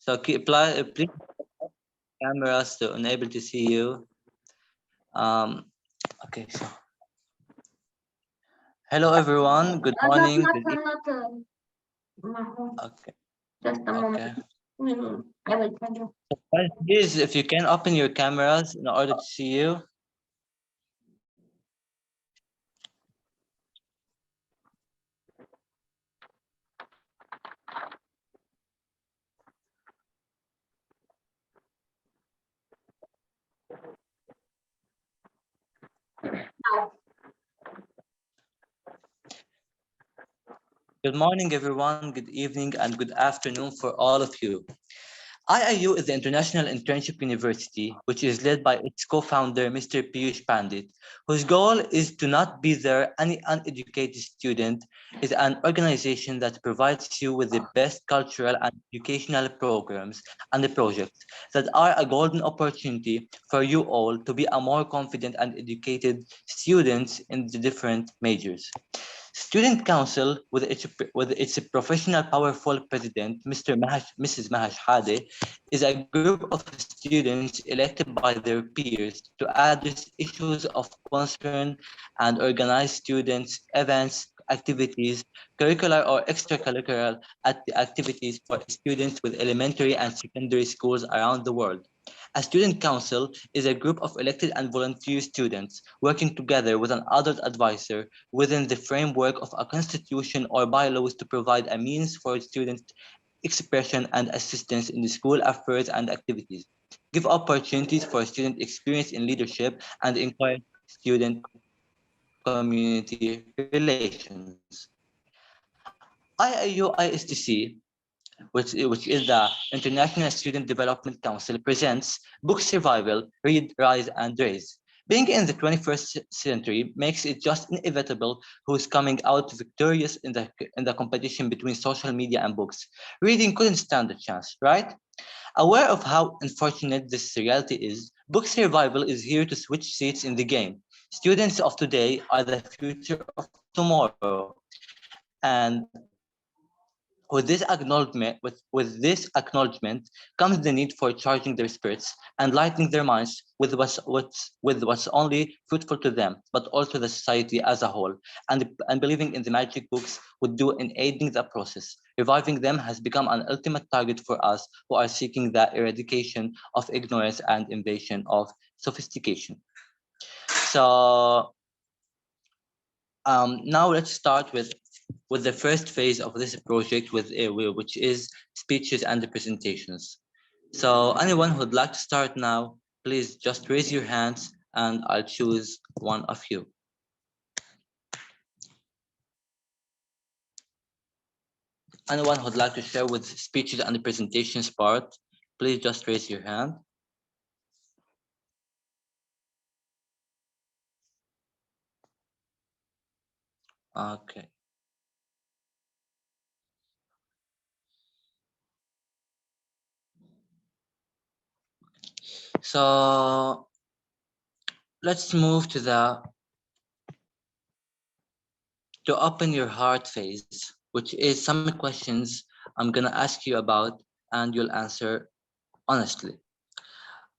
So please cameras to unable to see you. Okay, so hello everyone. Good morning. Good evening. Okay. Just a Okay. moment. I will tell you. Guys, please, if you can open your cameras in order to see you. Good morning, everyone. Good evening and good afternoon for all of you. iIU is the International Internship University, which is led by its co-founder, Mr. Piyush Pandit, whose goal is to not be there any uneducated student, is an organization that provides you with the best cultural and educational programs and the projects that are a golden opportunity for you all to be a more confident and educated students in the different majors. Student Council, with its professional, powerful president, Mrs. Maha Shhahdeh, is a group of students elected by their peers to address issues of concern and organize students' events, activities, curricular or extracurricular activities for students with elementary and secondary schools around the world. A student council is a group of elected and volunteer students working together with an adult advisor within the framework of a constitution or bylaws to provide a means for student expression and assistance in the school affairs and activities, give opportunities for student experience in leadership, and encourage student community relations. iiu-ISDC, which is the International Student Development Council, presents Book Survival, Read, Rise, and Raise. Being in the 21st century makes it just inevitable who's coming out victorious in the competition between social media and books. Reading couldn't stand a chance, right? Aware of how unfortunate this reality is, Book Survival is here to switch seats in the game. Students of today are the future of tomorrow, and with this acknowledgement comes the need for charging their spirits and lightening their minds with what's only fruitful to them, but also the society as a whole, and believing in the magic books would do in aiding the process. Reviving them has become an ultimate target for us who are seeking the eradication of ignorance and invasion of sophistication. So now let's start with the first phase of this project, which is speeches and the presentations. So anyone who'd like to start now, please just raise your hands and I'll choose one of you. Anyone who'd like to share with speeches and the presentations part, please just raise your hand. Okay. So let's move to open your heart phase, which is some questions I'm gonna ask you about and you'll answer honestly.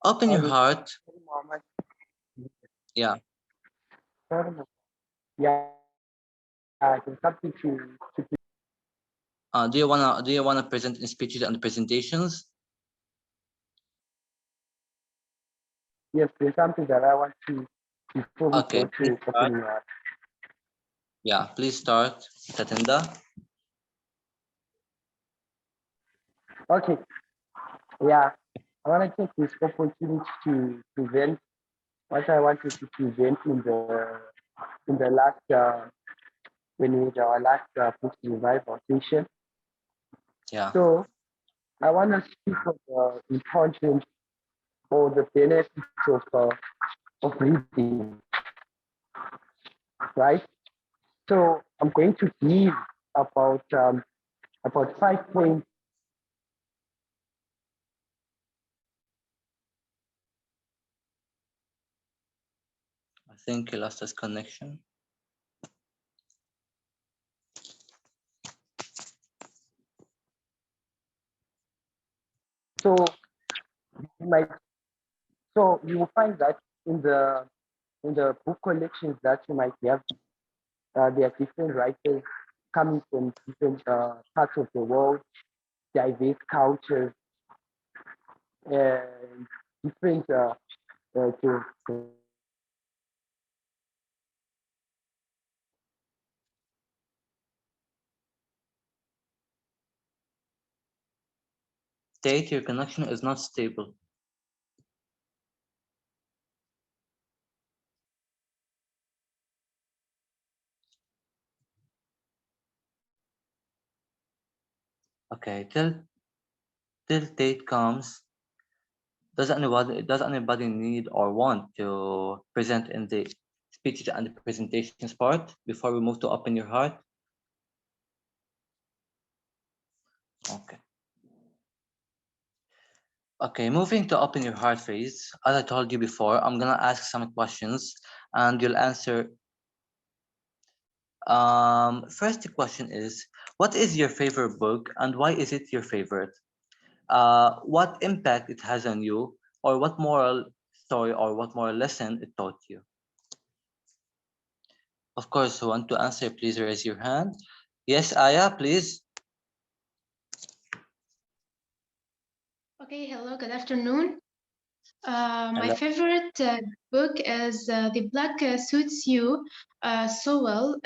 Open your heart. Yeah. Yeah, I can something to Do you wanna present in speeches and presentations? yes, there's something that I want to before we Okay, go please to start. opening up. Yeah, please start, Tatenda. Okay, yeah, I want to take this opportunity to present what I wanted to present in the last when we had our last book revival session. Yeah. So I want to speak of the importance or the benefits of reading, right? So I'm going to give about 5 points. I think he lost his connection. So you might, so you will find that in the book collections that you might have, there are different writers coming from different parts of the world, diverse cultures, and different Tate, your connection is not stable. Okay, till Tate comes, does anybody need or want to present in the speeches and the presentations part before we move to open your heart? Okay. Okay, moving to open your heart phase. As I told you before, I'm gonna ask some questions and you'll answer. First question is, what is your favorite book and why is it your favorite? What impact it has on you, or what moral story or what moral lesson it taught you? Of course, who want to answer, please raise your hand. Yes, Aya, please. Okay, hello, good afternoon. My Hello. favorite book is The Black Suits You So Well,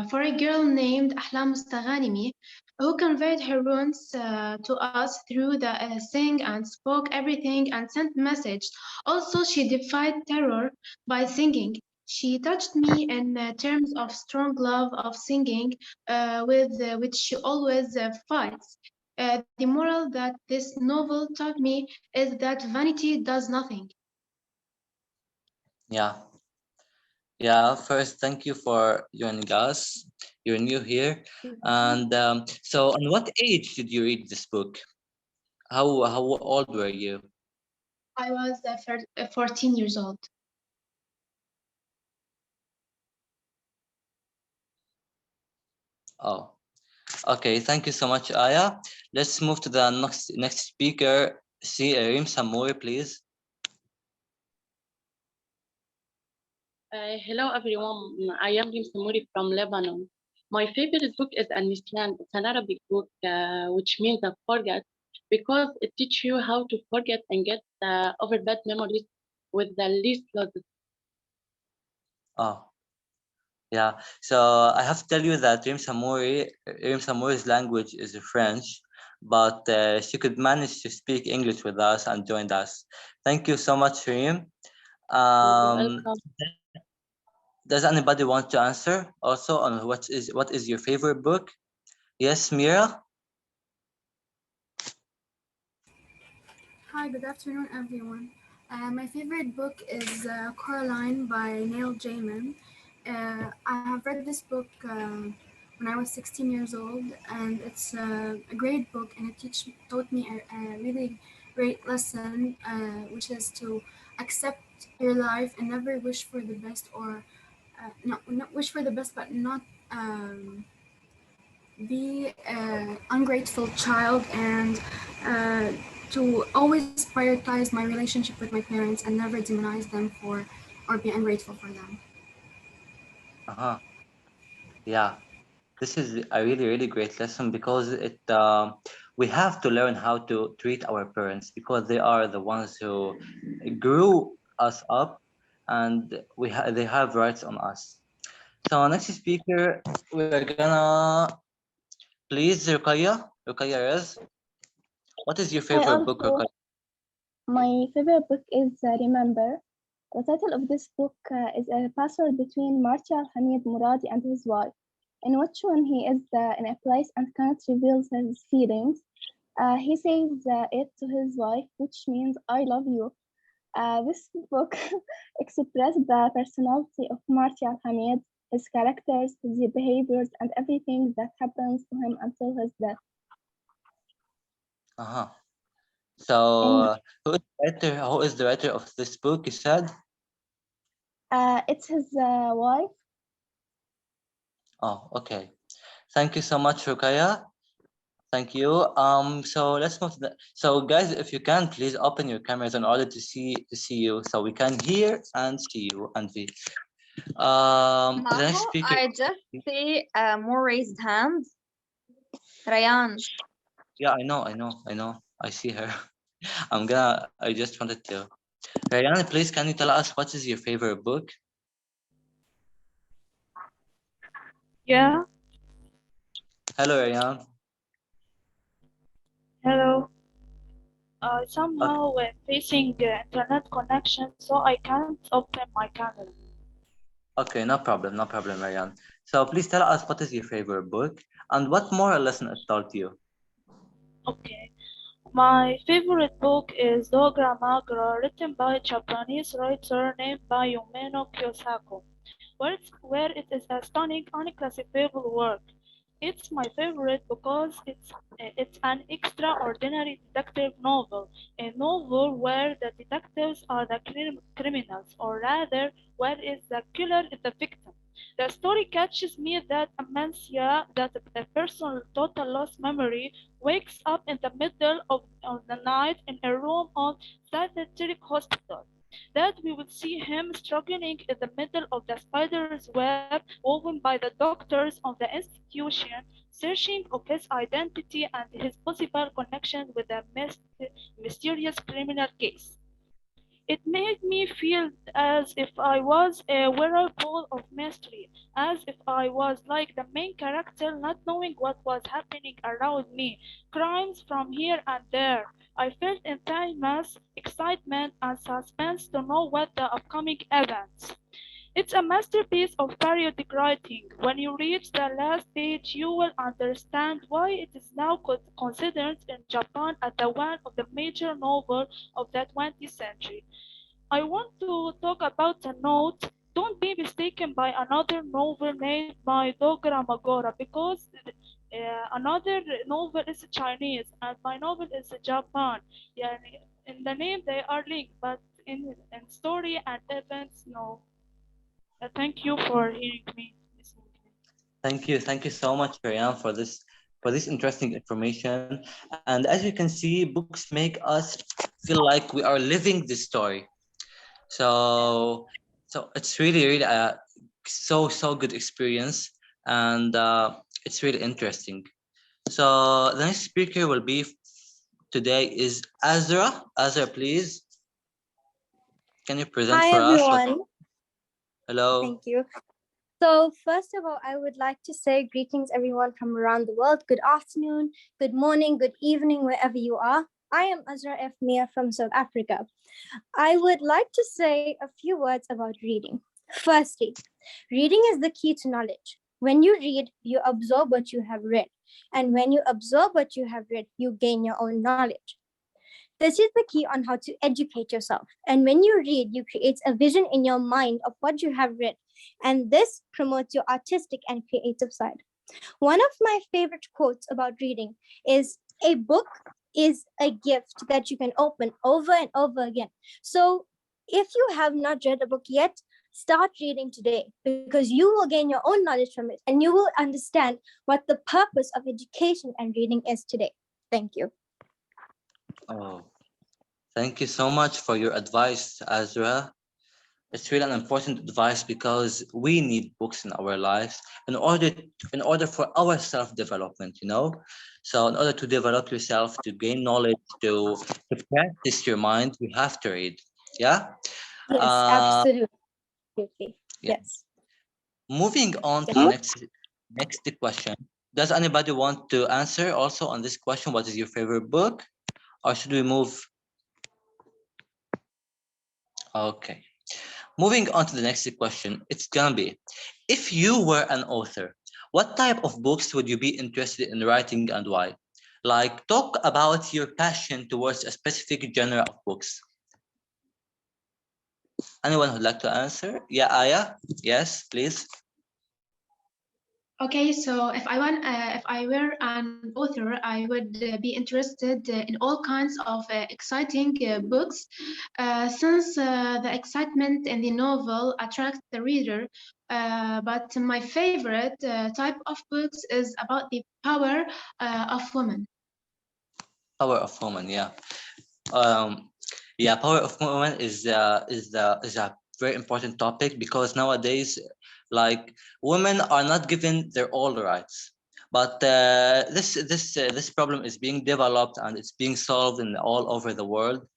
for a girl named Ahlam Mustaghanimi, who conveyed her wounds to us through the sang and spoke everything and sent message. Also, she defied terror by singing. She touched me in terms of strong love of singing, with which she always fights. The moral that this novel taught me is that vanity does nothing. Yeah. Yeah, first, thank you for joining us. You're new here. And so, on what age did you read this book? How old were you? I was 14 years old. Oh, okay. Thank you so much, Aya. Let's move to the next speaker. See, Reem Samoui, please. Hello everyone, I am Rim Samuri from Lebanon. My favorite book is Al-Nisyan. It's an Arabic book, which means forget, because it teaches you how to forget and get over bad memories with the least losses. Oh, yeah. So I have to tell you that Reem Samouri's language is French, but she could manage to speak English with us and joined us. Thank you so much, Reem. You're Um, welcome. does anybody want to answer also on what is your favorite book? Yes, Mira. Hi, good afternoon, everyone. My favorite book is Coraline by Neil Gaiman. I have read this book when I was 16 years old, and it's a great book, and it taught me a really great lesson, which is to accept your life and never wish for the best, or not wish for the best, but not be an ungrateful child, and uh, to always prioritize my relationship with my parents and never demonize them for or be ungrateful for them. Uh-huh. Yeah. This is a really great lesson because it we have to learn how to treat our parents because they are the ones who grew us up and they have rights on us. So next speaker, we're gonna please Rukaya Rez. What is your I favorite book, also, Rukaya? my favorite book is Remember. The title of this book is a password between Martial Hamid Muradi and his wife, in which when he is in a place and cannot reveal his feelings, he says it to his wife, which means I love you. This book expresses the personality of Martial Hamid, his characters, his behaviors, and everything that happens to him until his death. Uh-huh. In So who is the writer of this book, you said? It's his wife. Oh, okay. Thank you so much, Rukaya. Thank you. So let's move to the. So guys, if you can, please open your cameras in order to see you, so we can hear and see you and we. The next Maho, speaker. I just see more raised hands. Rayan. Yeah, I know. I see her. I just wanted to. Ryan, please, can you tell us what is your favorite book? Yeah, Hello, Ryan. hello. Somehow we're facing internet connection, so I can't open my camera. Okay, no problem, Ryan. So please tell us what is your favorite book and what moral lesson it taught you. Okay. My favorite book is Dogra Magra, written by a Japanese writer named by Yumeno Kiyosako, where it is a stunning, unclassifiable work. It's my favorite because it's an extraordinary detective novel, a novel where the detectives are the criminals, or rather, where is the killer is the victim. The story catches me that amnesia, that a person with total lost memory wakes up in the middle of the night in a room of psychiatric hospital. That we would see him struggling in the middle of the spider's web woven by the doctors of the institution, searching of his identity and his possible connection with a mysterious criminal case. It made me feel as if I was a whirlpool of mystery, as if I was like the main character not knowing what was happening around me, crimes from here and there. I felt intense excitement and suspense to know what the upcoming events. It's a masterpiece of periodic writing. When you reach the last page, you will understand why it is now considered in Japan as the one of the major novels of the 20th century. I want to talk about a note. Don't be mistaken by another novel named by Dogra Magora because another novel is Chinese and my novel is Japan. Yeah, in the name they are linked, but in story and events, no. Thank you for hearing me. Listening to me. Thank you so much, Ryan, for this interesting information. And as you can see, books make us feel like we are living this story. So it's really so good experience, and it's really interesting. So the next speaker will be today is Azra. Azra, please, can you present Hi for us what? everyone, Hello. thank you. So first of all, I would like to say greetings everyone from around the world. Good afternoon, good morning, good evening, wherever you are. I am Azra F. Mia from South Africa. I would like to say a few words about reading. Firstly, reading is the key to knowledge. When you read, you absorb what you have read. And when you absorb what you have read, you gain your own knowledge. This is the key on how to educate yourself. And when you read, you create a vision in your mind of what you have read. And this promotes your artistic and creative side. One of my favorite quotes about reading is a book is a gift that you can open over and over again. So if you have not read a book yet, start reading today because you will gain your own knowledge from it and you will understand what the purpose of education and reading is today. Thank you. Oh, thank you so much for your advice, Azra. It's really an important advice because we need books in our lives in order for our self-development, you know. So in order to develop yourself, to gain knowledge, to practice your mind, you have to read. Yeah. Yes, absolutely. Yeah. Yes. Moving on to the next question. Does anybody want to answer also on this question? What is your favorite book? Or should we move? Okay. Moving on to the next question, it's gonna be, if you were an author, what type of books would you be interested in writing and why? Like, talk about your passion towards a specific genre of books. Anyone who'd like to answer? Yeah, Aya? Yes, please. Okay, so if I were an author, I would be interested in all kinds of exciting books, since the excitement in the novel attracts the reader. but my favorite type of books is about the power of women. Power of woman, yeah. Yeah, power of woman is a very important topic because nowadays, like, women are not given their all the rights. But this problem is being developed and it's being solved in all over the world.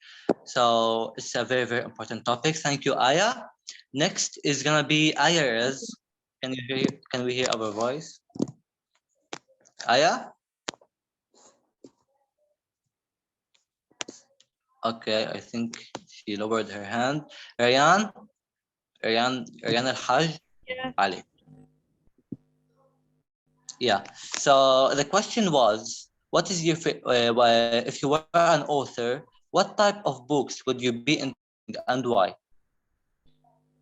So it's a very important topic. Thank you, Aya. Next is gonna be Aya's. Can you hear? Can we hear our voice? Aya? Okay, I think she lowered her hand. Ryan? Ryan Al-Haj? Yeah. Ali. Yeah. So the question was, what is your if you were an author, what type of books would you be interested in and why?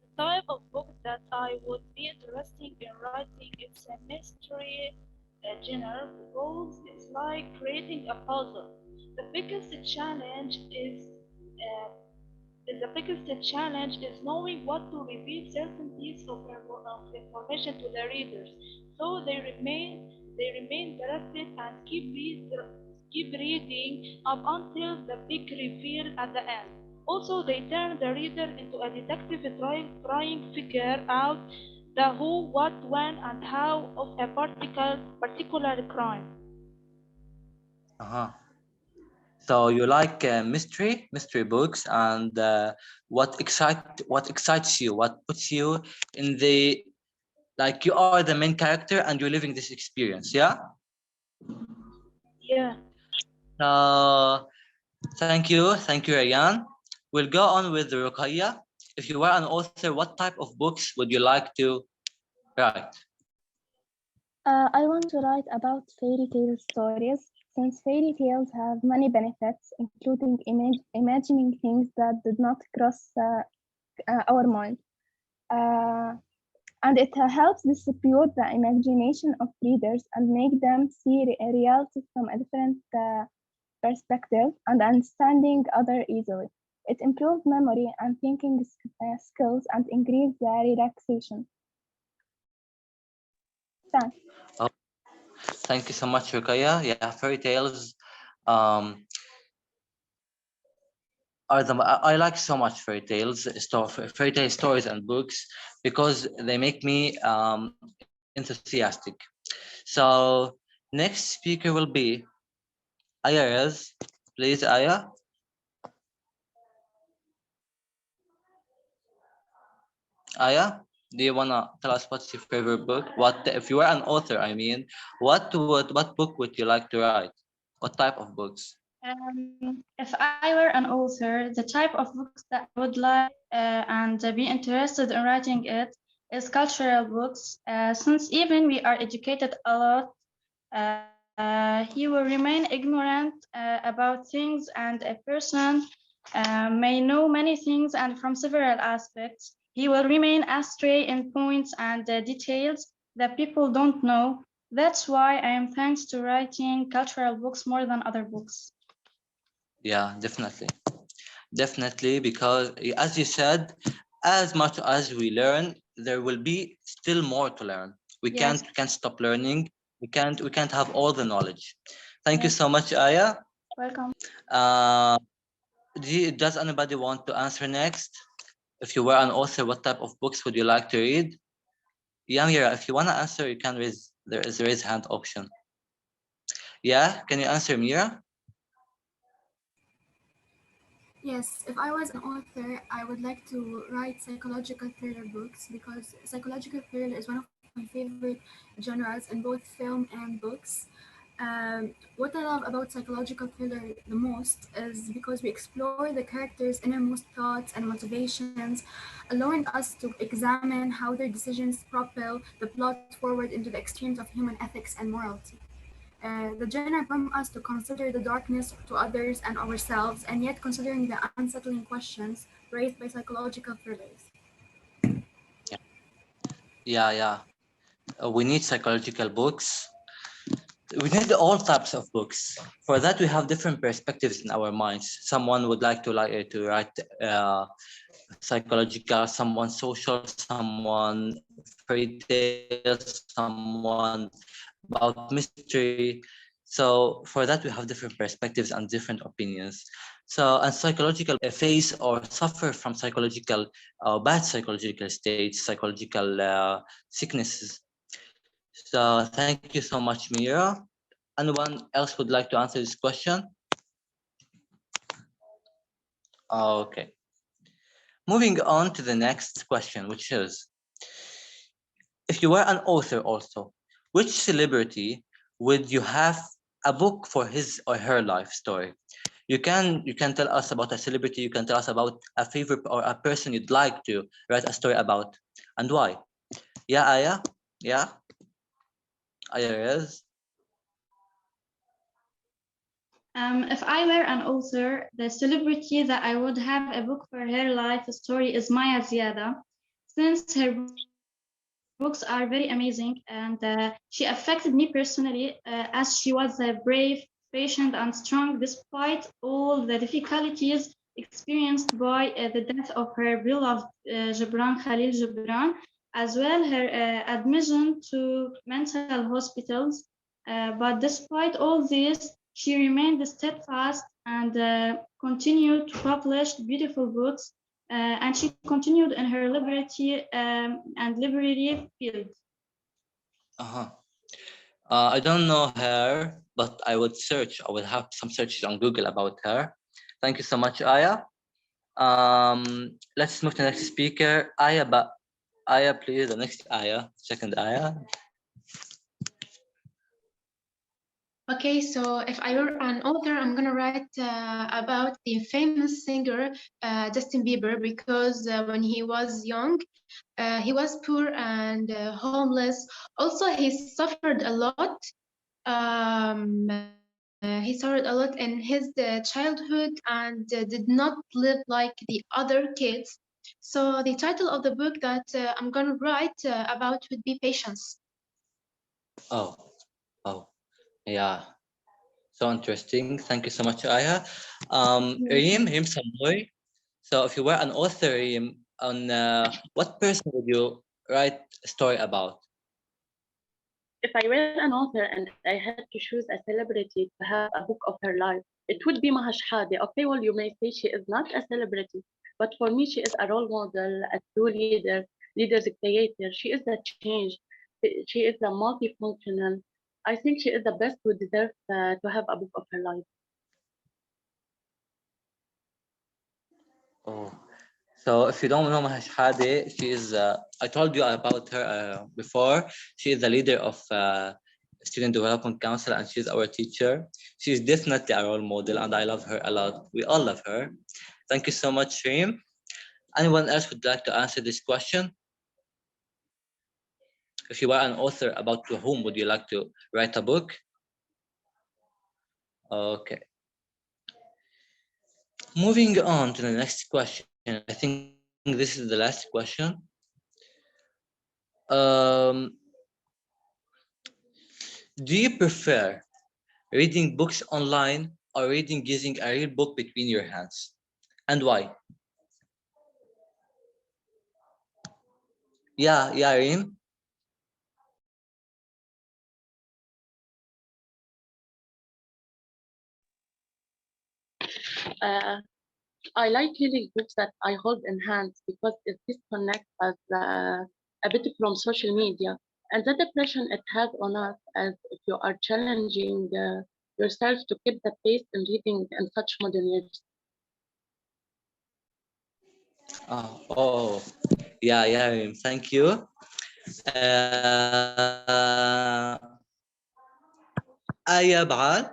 The type of book that I would be interested in writing is a mystery genre because it's like creating a puzzle. The biggest challenge uh, is knowing what to reveal certain pieces of information to the readers, so they remain interested and keep reading up until the big reveal at the end. Also, they turn the reader into a detective trying to figure out the who, what, when, and how of a particular crime. Uh-huh. So you like mystery books, and what excites you, what puts you in the, like, you are the main character and you're living this experience, yeah? Yeah. Thank you, Ryan. We'll go on with Ruqayya. If you were an author, what type of books would you like to write? I want to write about fairy tale stories, since fairy tales have many benefits, including imagining things that did not cross our mind. And it helps distribute the imagination of readers and make them see reality from a different perspective and understanding other easily. It improves memory and thinking skills and increase the relaxation. Thanks. Oh, thank you so much, Ruqayya. Yeah, fairy tales um, I like so much fairy tale stories and books because they make me enthusiastic. So next speaker will be Aya. Please, Aya. Aya, do you wanna tell us what's your favorite book? What if you were an author? I mean, what book would you like to write? What type of books? If I were an author, the type of books that I would like and be interested in writing it is cultural books. Since even we are educated a lot, he will remain ignorant about things, and a person may know many things, and from several aspects, he will remain astray in points and details that people don't know. That's why I am thanks to writing cultural books more than other books. Yeah, definitely, because as you said, as much as we learn, there will be still more to learn. We Yes. can't stop learning. We can't have all the knowledge. Thank you Yes. so much, Aya. Welcome. Uh, does anybody want to answer next? If you were an author, what type of books would you like to read? Yeah, Mira, if you want to answer, you can raise, there is a raise hand option. Yeah, can you answer, Mira? Yes, if I was an author, I would like to write psychological thriller books because psychological thriller is one of my favorite genres in both film and books. What I love about psychological thriller the most is because we explore the characters' innermost thoughts and motivations, allowing us to examine how their decisions propel the plot forward into the extremes of human ethics and morality. The genre prompts us to consider the darkness to others and ourselves, and yet considering the unsettling questions raised by psychological thrillers. Yeah. We need psychological books. We need all types of books. For that, we have different perspectives in our minds. Someone would like to write psychological, someone social, someone fairy tales, someone about mystery. So for that, we have different perspectives and different opinions. So, and psychological face or suffer from psychological, bad psychological states, psychological sicknesses. So thank you so much, Mira. Anyone else would like to answer this question? Okay. Moving on to the next question, which is, if you were an author also, which celebrity would you have a book for his or her life story? You can tell us about a celebrity, you can tell us about a favorite or a person you'd like to write a story about, and why. Yeah, Aya? Yeah? Aya is? If I were an author, the celebrity that I would have a book for her life story is Maya Ziada, since her books are very amazing and she affected me personally as she was brave, patient, and strong despite all the difficulties experienced by the death of her beloved Gibran Khalil Gibran, as well her admission to mental hospitals. But despite all this, she remained steadfast and continued to publish beautiful books, and she continued in her liberty and library field. Uh-huh. I don't know her, but I would search. I will have some searches on Google about her. Thank you so much, Aya. Let's move to the next speaker. Aya, please, the next Aya, second Aya. Okay, so if I were an author, I'm gonna write about the famous singer Justin Bieber, because when he was young, he was poor and homeless. Also, he suffered a lot. He suffered a lot in his childhood and did not live like the other kids. So the title of the book that I'm gonna write about would be Patience. Oh, oh, yeah. So interesting. Thank you so much, Aya. Reem Samoy. So if you were an author, Reem, on what person would you write a story about? If I were an author and I had to choose a celebrity to have a book of her life, it would be Maha Shhahdeh. Okay, well, you may say she is not a celebrity, but for me, she is a role model, a true leader, leader's creator. She is the change. She is a multifunctional. I think she is the best who deserves to have a book of her life. Oh, so if you don't know Maha Shhahdeh, she is, I told you about her before. She is the leader of Student Development Council and she's our teacher. She's definitely a role model and I love her a lot. We all love her. Thank you so much, Reem. Anyone else would like to answer this question? If you are an author, about to whom would you like to write a book? Okay. Moving on to the next question. I think this is the last question. Um, do you prefer reading books online or reading using a real book between your hands? And why? Yeah, Reem? Uh, I like reading books that I hold in hands because it disconnects us a bit from social media and the depression it has on us as if you are challenging yourself to keep the pace in reading in such modern years. Oh, yeah, Reem. Thank you. Aya Baal?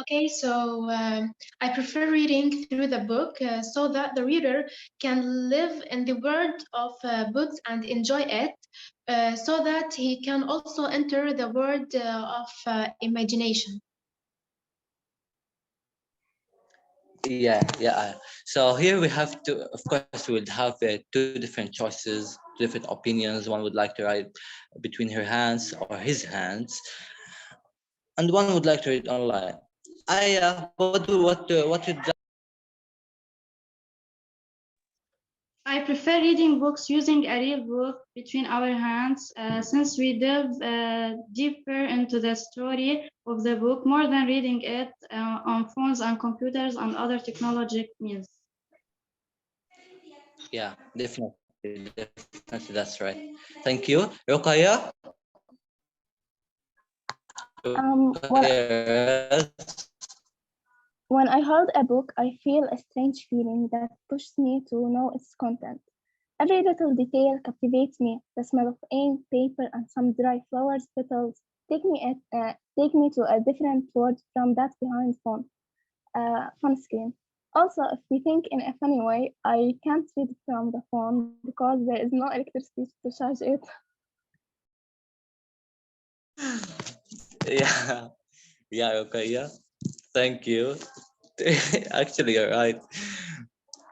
Okay, so I prefer reading through the book so that the reader can live in the world of books and enjoy it, so that he can also enter the world of imagination. Yeah. So here we have to, of course, we would have two different choices, different opinions. One would like to write between her hands or his hands, and one would like to read online. Aya, what would prefer reading books using a real book between our hands, since we delve deeper into the story of the book more than reading it on phones and computers and other technologic means. Yeah, definitely, that's right. Thank you. Rokaya? When I hold a book, I feel a strange feeling that pushes me to know its content. Every little detail captivates me. The smell of ink, paper, and some dry flowers petals take me to a different world from that behind phone screen. Also, if we think in a funny way, I can't read from the phone because there is no electricity to charge it. Yeah, yeah, okay, yeah. Thank you. Actually, you're right.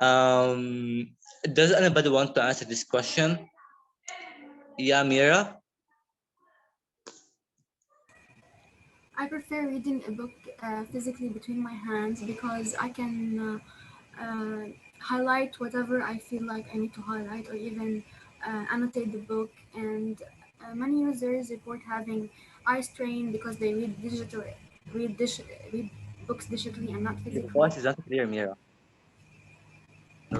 Does anybody want to answer this question? Yeah, Mira? I prefer reading a book physically between my hands because I can highlight whatever I feel like I need to highlight, or even annotate the book. And many users report having eye strain because they read books digitally and not Your physically. voice is not clear, Mira. I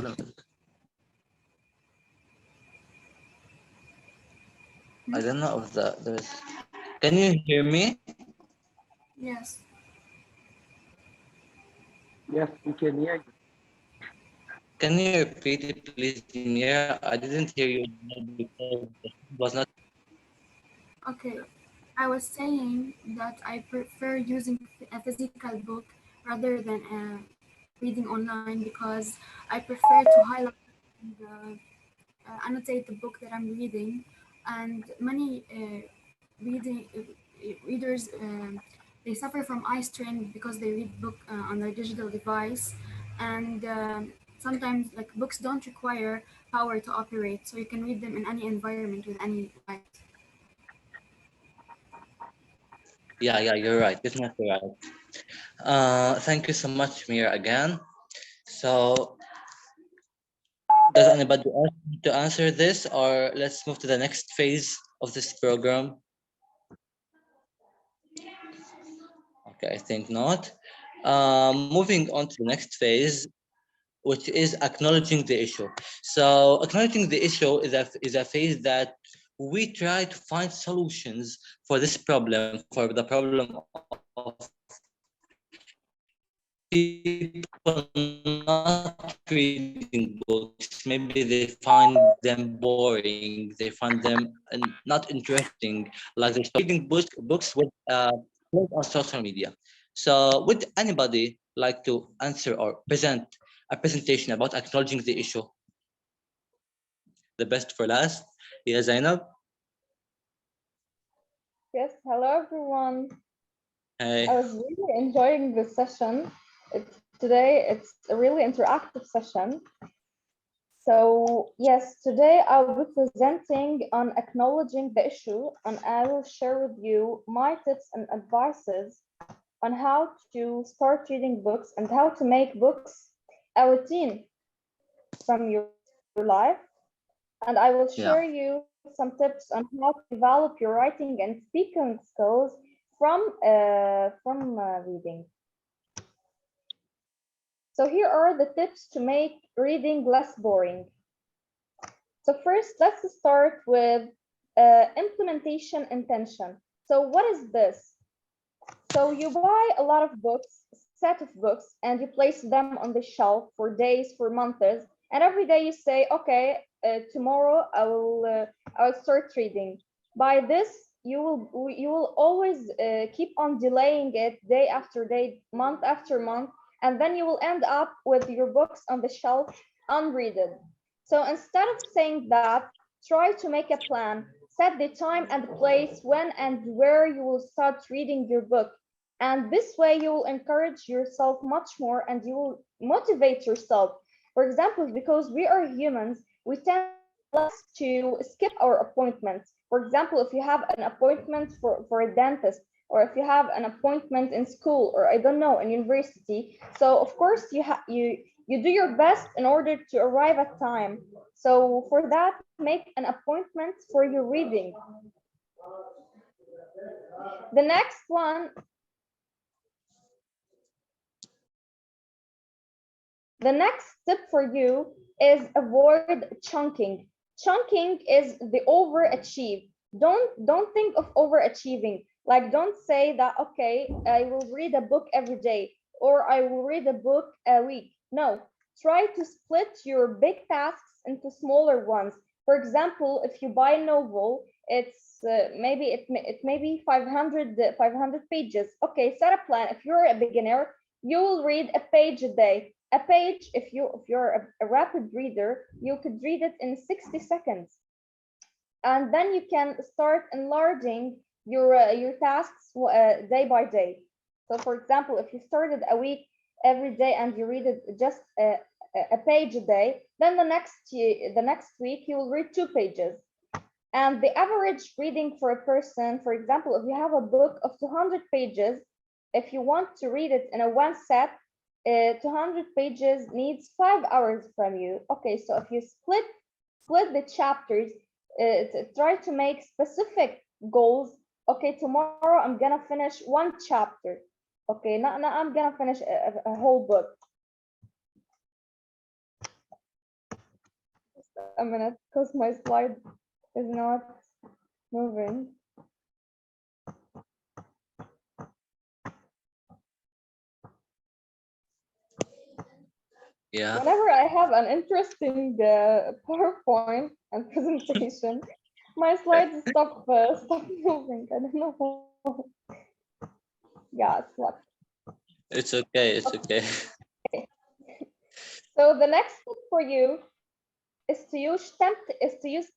don't know if there's. Can you hear me? Yes. Yes, we can hear you. Can you repeat it, please, Mira? I didn't hear you because it was not. Okay. I was saying that I prefer using a physical book rather than reading online because I prefer to highlight and annotate the book that I'm reading. And many readers they suffer from eye strain because they read book on their digital device, and sometimes like books don't require power to operate, so you can read them in any environment with any light. Yeah, you're right. Definitely right. Thank you so much, Mira, again. So, does anybody else want to answer this, or let's move to the next phase of this program? Okay, I think not. Moving on to the next phase, which is acknowledging the issue. So, acknowledging the issue is a phase that we try to find solutions for this problem, for the problem of people not reading books. Maybe they find them boring. They find them not interesting. Like they start reading books with on social media. So, would anybody like to answer or present a presentation about acknowledging the issue? The best for last. Yeah, Zainab. Yes, hello everyone. Hey. I was really enjoying this session. Today it's a really interactive session. So yes, today I'll be presenting on acknowledging the issue, and I will share with you my tips and advices on how to start reading books and how to make books a routine from your life. And I will share you some tips on how to develop your writing and speaking skills from reading. So here are the tips to make reading less boring. So first, let's start with implementation intention. So what is this? So you buy a lot of books, set of books, and you place them on the shelf for days, for months, and every day you say, okay, tomorrow I will start reading. By this, you will always keep on delaying it day after day, month after month, and then you will end up with your books on the shelf unreaded. So instead of saying that, try to make a plan. Set the time and place when and where you will start reading your book. And this way you will encourage yourself much more and you will motivate yourself. For example, because we are humans, we tend less to skip our appointments. For example, if you have an appointment for a dentist, or if you have an appointment in school, or I don't know, in university, so of course you You do your best in order to arrive at time. So for that, make an appointment for your reading. The next one, the next tip for you is avoid chunking. Chunking is the overachieve. Don't think of overachieving. Like, don't say that, okay, I will read a book every day, or I will read a book a week. No, try to split your big tasks into smaller ones. For example, if you buy a novel, it's maybe it may be 500 pages. Okay, set a plan. If you're a beginner, you will read a page a day. A page, if you're a rapid reader, you could read it in 60 seconds. And then you can start enlarging your tasks day by day. So for example, if you started a week every day and you read it just a page a day, then the next week you will read 2 pages. And the average reading for a person, for example, if you have a book of 200 pages, if you want to read it in a one set, 200 pages needs 5 hours from you. Okay, so if you split the chapters, try to make specific goals. Okay, tomorrow I'm gonna finish 1 chapter. Okay, not I'm gonna finish a whole book. Just a minute, because my slide is not moving. Yeah. Whenever I have an interesting PowerPoint and presentation, my slides stop moving. I don't know. Yeah, it's what. It's okay. It's okay. So the next tip for you is to use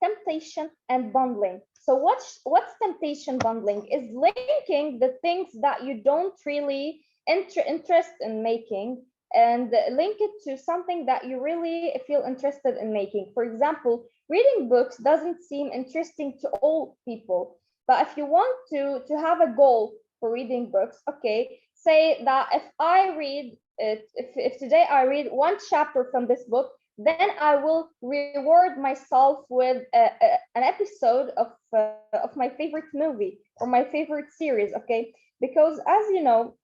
temptation and bundling. So what's temptation bundling? Is linking the things that you don't really interest in making and link it to something that you really feel interested in making. For example, reading books doesn't seem interesting to all people, but if you want to have a goal for reading books, okay, say that if I read if today I read 1 chapter from this book, then I will reward myself with an episode of my favorite movie or my favorite series, okay? Because as you know,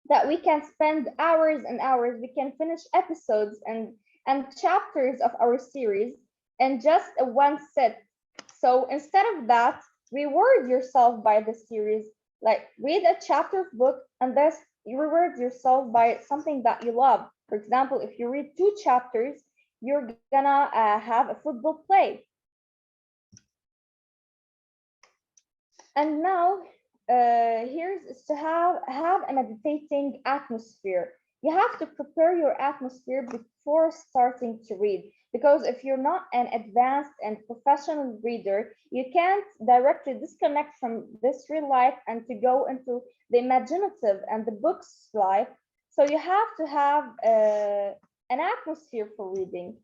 that we can spend hours and hours, we can finish episodes and chapters of our series in just a one set. So instead of that, reward yourself by the series, like read a chapter of book and thus you reward yourself by something that you love. For example, if you read 2 chapters, you're gonna have a football play. And now here's to have a meditating atmosphere. You have to prepare your atmosphere before starting to read, because if you're not an advanced and professional reader, you can't directly disconnect from this real life and to go into the imaginative and the book's life. So you have to have an atmosphere for reading.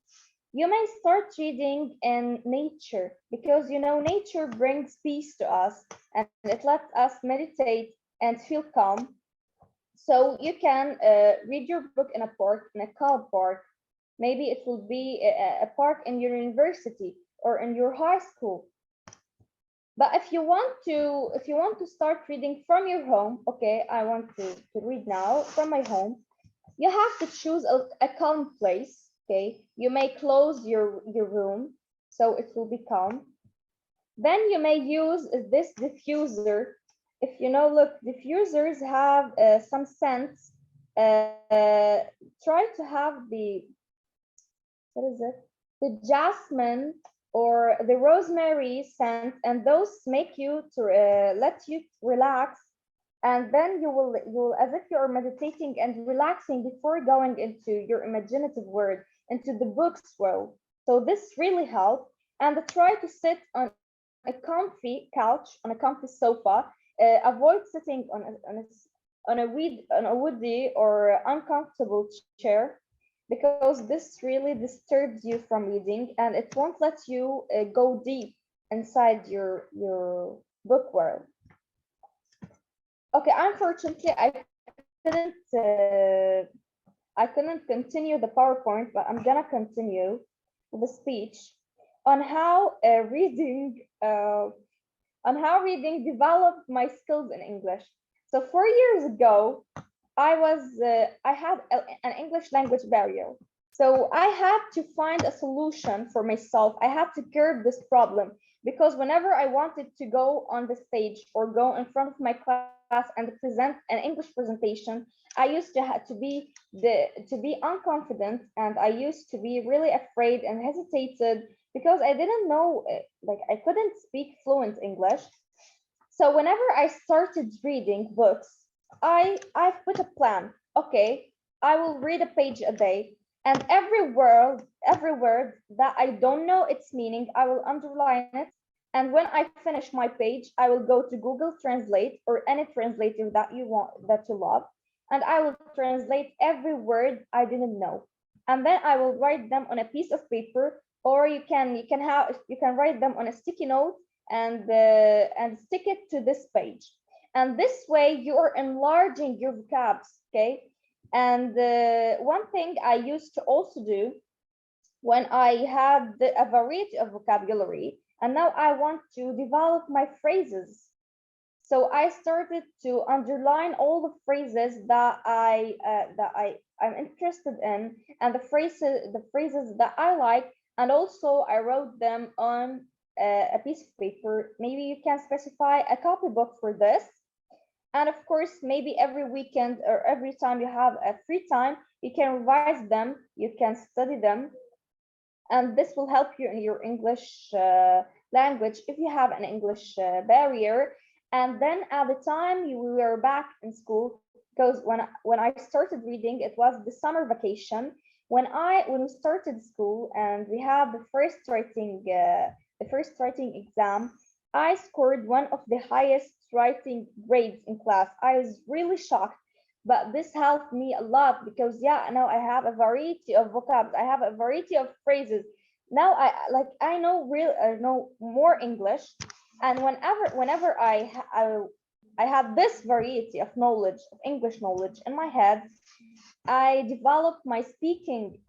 You may start reading in nature because you know nature brings peace to us and it lets us meditate and feel calm. So you can read your book in a park, in a calm park. Maybe it will be a park in your university or in your high school. But if you want to start reading from your home, okay, I want to read now from my home. You have to choose a calm place. Okay, you may close your room so it will be calm. Then you may use this diffuser. If you know, look, diffusers have some scents. Try to have what is it? The jasmine or the rosemary scent, and those make you to let you relax. And then you will as if you're meditating and relaxing before going into your imaginative world, into the book's world. So this really helps. And try to sit on a comfy couch, on a comfy sofa. Avoid sitting on a woody or uncomfortable chair, because this really disturbs you from reading and it won't let you go deep inside your book world. Okay, unfortunately, couldn't I couldn't continue the PowerPoint, but I'm gonna continue the speech on how reading developed my skills in English. So 4 years ago, I had an English language barrier. So I had to find a solution for myself. I had to curb this problem because whenever I wanted to go on the stage or go in front of my class and present an English presentation, I used to have to be unconfident, and I used to be really afraid and hesitated because I didn't know, like I couldn't speak fluent English. So whenever I started reading books, I put a plan. Okay, I will read a page a day, and every word that I don't know its meaning, I will underline it. And when I finish my page, I will go to Google Translate or any translator that you love, and I will translate every word I didn't know. And then I will write them on a piece of paper, or you can write them on a sticky note and stick it to this page. And this way you are enlarging your vocabs, okay? And one thing I used to also do when I had a variety of vocabulary, and now I want to develop my phrases. So I started to underline all the phrases that I'm interested in, and the phrases that I like, and also I wrote them on a piece of paper. Maybe you can specify a copybook for this. And of course, maybe every weekend or every time you have a free time, you can revise them, you can study them, and this will help you in your English language if you have an English barrier. And then at the time we were back in school, because when I started reading, it was the summer vacation. When we started school and we had the first writing exam, I scored one of the highest writing grades in class. I was really shocked, but this helped me a lot because now I have a variety of vocabs. I have a variety of phrases. Now I know more English, and whenever I have this variety of knowledge, of English knowledge in my head, I developed my speaking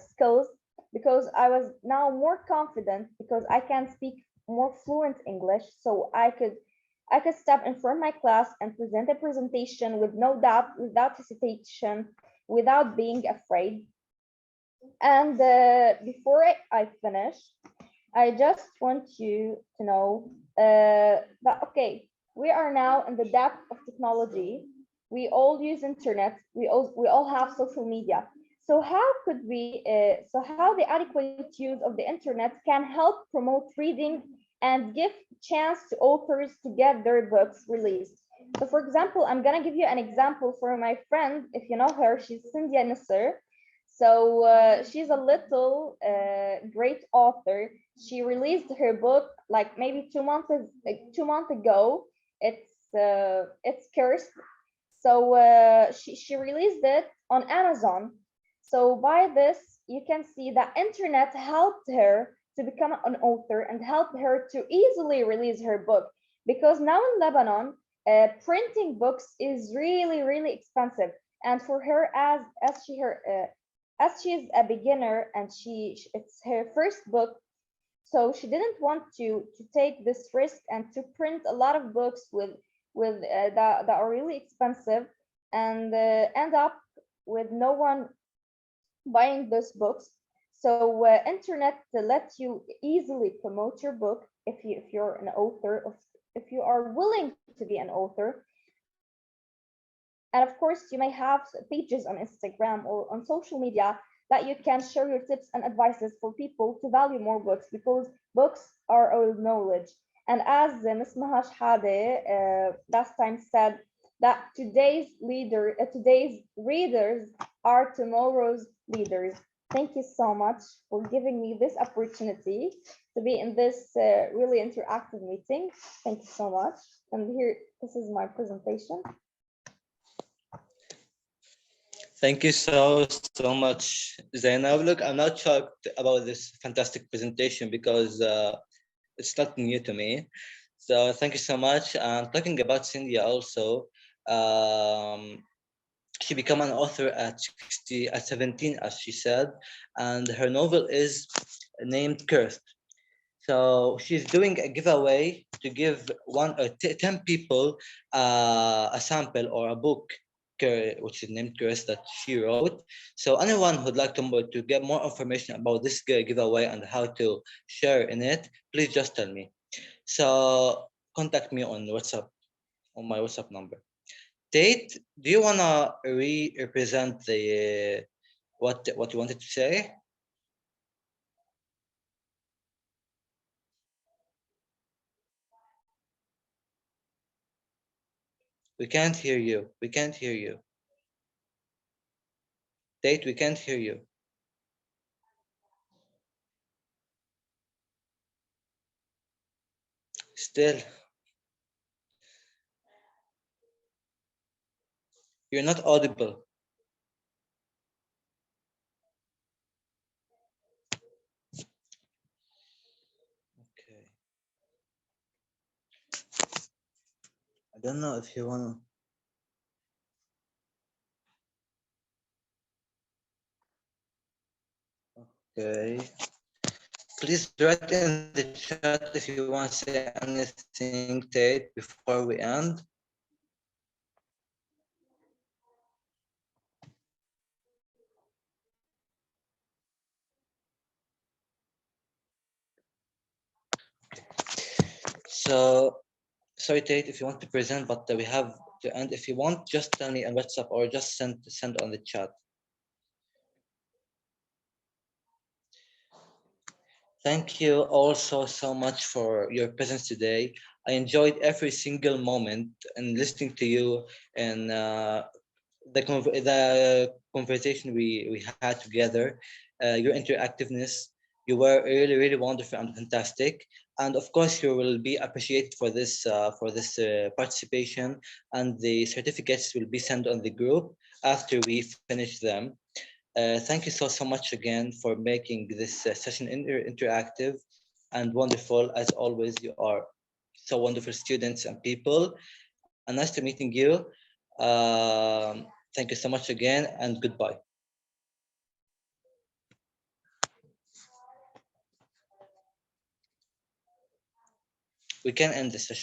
skills because I was now more confident because I can speak more fluent English. So I could step in front of my class and present a presentation with no doubt, without hesitation, without being afraid. And before I finish, I just want you to know that, okay, we are now in the depth of technology. We all use internet. We all have social media. So how the adequate use of the internet can help promote reading and give chance to authors to get their books released. So for example, I'm gonna give you an example for my friend, if you know her, she's Cynthia Nisser. So she's a little great author. She released her book like maybe 2 months ago. It's cursed. So she released it on Amazon. So by this, you can see that internet helped her to become an author and helped her to easily release her book, because now in Lebanon, printing books is really, really expensive. And for her, as she's a beginner and it's her first book, so she didn't want to take this risk and to print a lot of books that are really expensive and end up with no one buying those books. So internet lets you easily promote your book if you're an author, if you are willing to be an author. And of course, you may have pages on Instagram or on social media that you can share your tips and advices for people to value more books, because books are our knowledge. And as Ms. Maha Shhahdeh last time said, that today's readers are tomorrow's leaders. Thank you so much for giving me this opportunity to be in this really interactive meeting. Thank you so much. And here, this is my presentation. Thank you so much, Zainab. Look, I'm not shocked about this fantastic presentation because it's not new to me. So thank you so much. Talking about Cynthia also, She became an author at 17, as she said, and her novel is named Cursed. So she's doing a giveaway to give 10 people a sample or a book, which is named Cursed, that she wrote. So anyone who'd like to get more information about this giveaway and how to share in it, please just tell me. So contact me on WhatsApp, on my WhatsApp number. Tate, do you wanna represent the what you wanted to say? We can't hear you. We can't hear you. Tate, we can't hear you. Still, you're not audible. Okay. I don't know if you wanna. Okay. Please write in the chat if you want to say anything, Tate, before we end. So, sorry, Tate, if you want to present, but we have to end. If you want, just tell me on WhatsApp or just send on the chat. Thank you also so much for your presence today. I enjoyed every single moment and listening to you and the conversation we had together, your interactiveness. You were really, really wonderful and fantastic. And of course, you will be appreciated for this participation, and the certificates will be sent on the group after we finish them. Thank you so much again for making this session interactive and wonderful. As always, you are so wonderful students and people. And nice to meeting you. Thank you so much again, and goodbye. We can end the session.